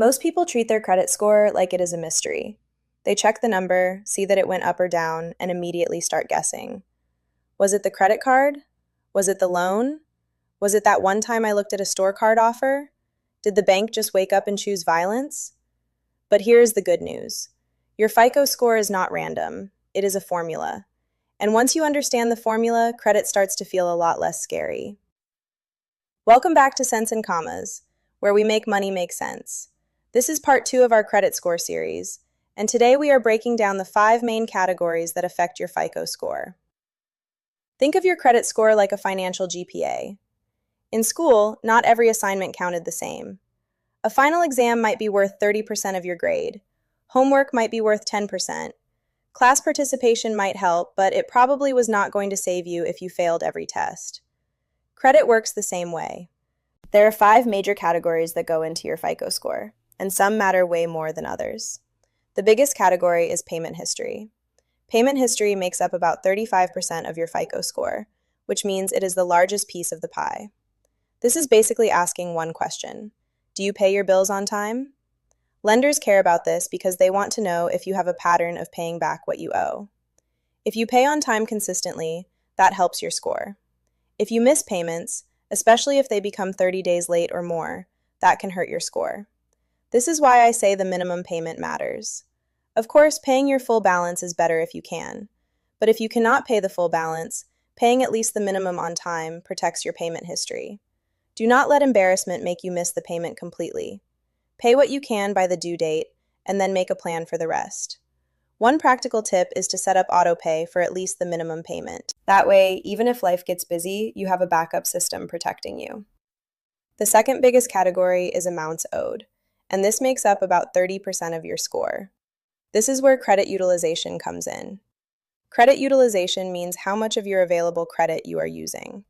Most people treat their credit score like it is a mystery. They check the number, see that it went up or down, and immediately start guessing. Was it the credit card? Was it the loan? Was it that one time I looked at a store card offer? Did the bank just wake up and choose violence? But here's the good news. Your FICO score is not random. It is a formula. And once you understand the formula, credit starts to feel a lot less scary. Welcome back to Cents and Commas, where we make money make sense. This is part 2 of our credit score series, and today we are breaking down the 5 main categories that affect your FICO score. Think of your credit score like a financial GPA. In school, not every assignment counted the same. A final exam might be worth 30% of your grade. Homework might be worth 10%. Class participation might help, but it probably was not going to save you if you failed every test. Credit works the same way. There are 5 major categories that go into your FICO score, and some matter way more than others. The biggest category is payment history. Payment history makes up about 35% of your FICO score, which means it is the largest piece of the pie. This is basically asking one question: do you pay your bills on time? Lenders care about this because they want to know if you have a pattern of paying back what you owe. If you pay on time consistently, that helps your score. If you miss payments, especially if they become 30 days late or more, that can hurt your score. This is why I say the minimum payment matters. Of course, paying your full balance is better if you can, but if you cannot pay the full balance, paying at least the minimum on time protects your payment history. Do not let embarrassment make you miss the payment completely. Pay what you can by the due date, and then make a plan for the rest. One practical tip is to set up autopay for at least the minimum payment. That way, even if life gets busy, you have a backup system protecting you. The second biggest category is amounts owed, and this makes up about 30% of your score. This is where credit utilization comes in. Credit utilization means how much of your available credit you are using.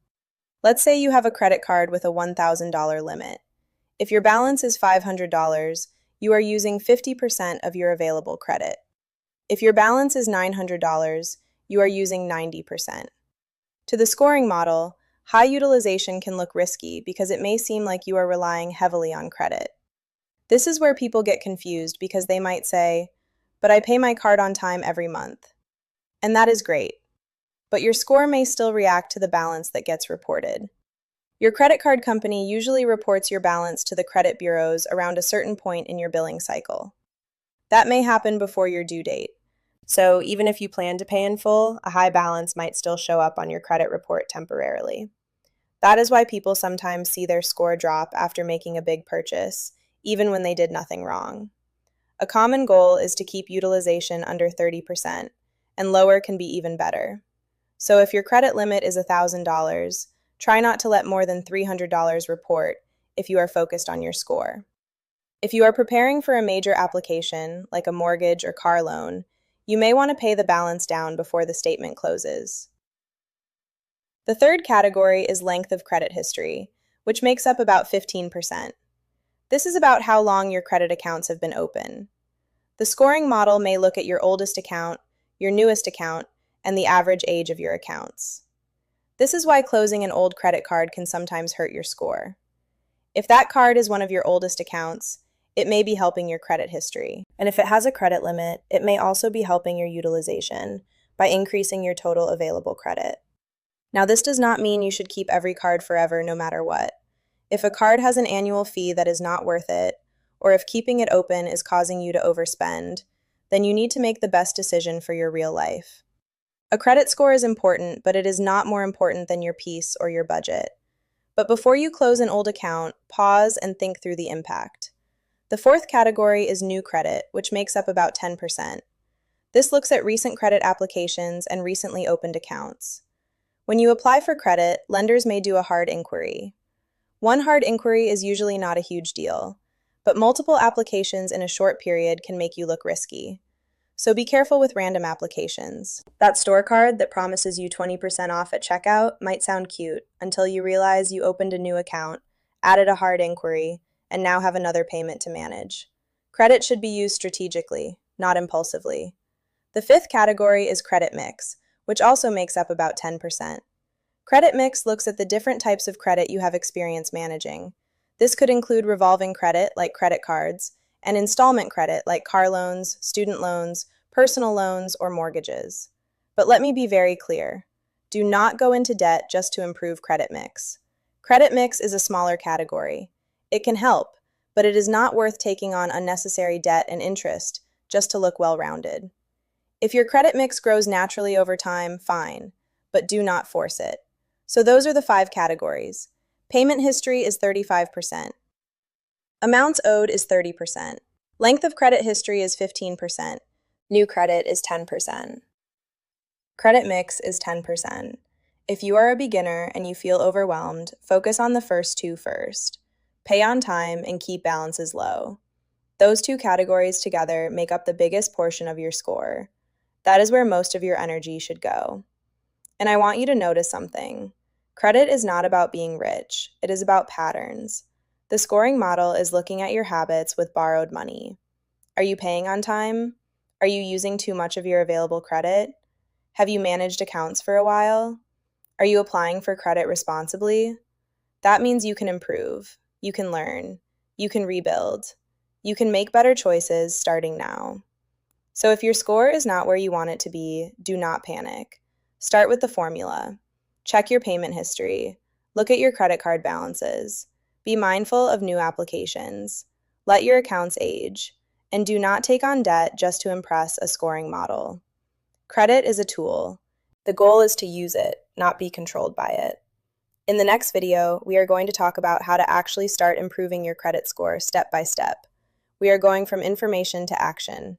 Let's say you have a credit card with a $1,000 limit. If your balance is $500, you are using 50% of your available credit. If your balance is $900, you are using 90%. To the scoring model, high utilization can look risky because it may seem like you are relying heavily on credit. This is where people get confused because they might say, "But I pay my card on time every month." And that is great. But your score may still react to the balance that gets reported. Your credit card company usually reports your balance to the credit bureaus around a certain point in your billing cycle. That may happen before your due date. So even if you plan to pay in full, a high balance might still show up on your credit report temporarily. That is why people sometimes see their score drop after making a big purchase, even when they did nothing wrong. A common goal is to keep utilization under 30%, and lower can be even better. So if your credit limit is $1,000, try not to let more than $300 report if you are focused on your score. If you are preparing for a major application, like a mortgage or car loan, you may want to pay the balance down before the statement closes. The third category is length of credit history, which makes up about 15%. This is about how long your credit accounts have been open. The scoring model may look at your oldest account, your newest account, and the average age of your accounts. This is why closing an old credit card can sometimes hurt your score. If that card is one of your oldest accounts, it may be helping your credit history. And if it has a credit limit, it may also be helping your utilization by increasing your total available credit. Now, this does not mean you should keep every card forever no matter what. If a card has an annual fee that is not worth it, or if keeping it open is causing you to overspend, then you need to make the best decision for your real life. A credit score is important, but it is not more important than your peace or your budget. But before you close an old account, pause and think through the impact. The fourth category is new credit, which makes up about 10%. This looks at recent credit applications and recently opened accounts. When you apply for credit, lenders may do a hard inquiry. One hard inquiry is usually not a huge deal, but multiple applications in a short period can make you look risky. So be careful with random applications. That store card that promises you 20% off at checkout might sound cute until you realize you opened a new account, added a hard inquiry, and now have another payment to manage. Credit should be used strategically, not impulsively. The fifth category is credit mix, which also makes up about 10%. Credit mix looks at the different types of credit you have experience managing. This could include revolving credit, like credit cards, and installment credit like car loans, student loans, personal loans, or mortgages. But let me be very clear. Do not go into debt just to improve credit mix. Credit mix is a smaller category. It can help, but it is not worth taking on unnecessary debt and interest just to look well-rounded. If your credit mix grows naturally over time, fine, but do not force it. So those are the 5 categories. Payment history is 35%. Amounts owed is 30%. Length of credit history is 15%. New credit is 10%. Credit mix is 10%. If you are a beginner and you feel overwhelmed, focus on the first 2 first. Pay on time and keep balances low. Those 2 categories together make up the biggest portion of your score. That is where most of your energy should go. And I want you to notice something. Credit is not about being rich. It is about patterns. The scoring model is looking at your habits with borrowed money. Are you paying on time? Are you using too much of your available credit? Have you managed accounts for a while? Are you applying for credit responsibly? That means you can improve. You can learn. You can rebuild. You can make better choices starting now. So if your score is not where you want it to be, do not panic. Start with the formula. Check your payment history. Look at your credit card balances. Be mindful of new applications. Let your accounts age. And do not take on debt just to impress a scoring model. Credit is a tool. The goal is to use it, not be controlled by it. In the next video, we are going to talk about how to actually start improving your credit score step by step. We are going from information to action.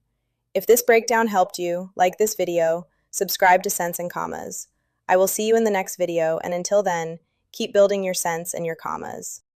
If this breakdown helped you, like this video, subscribe to Cents and Commas. I will see you in the next video, and until then, keep building your cents and your commas.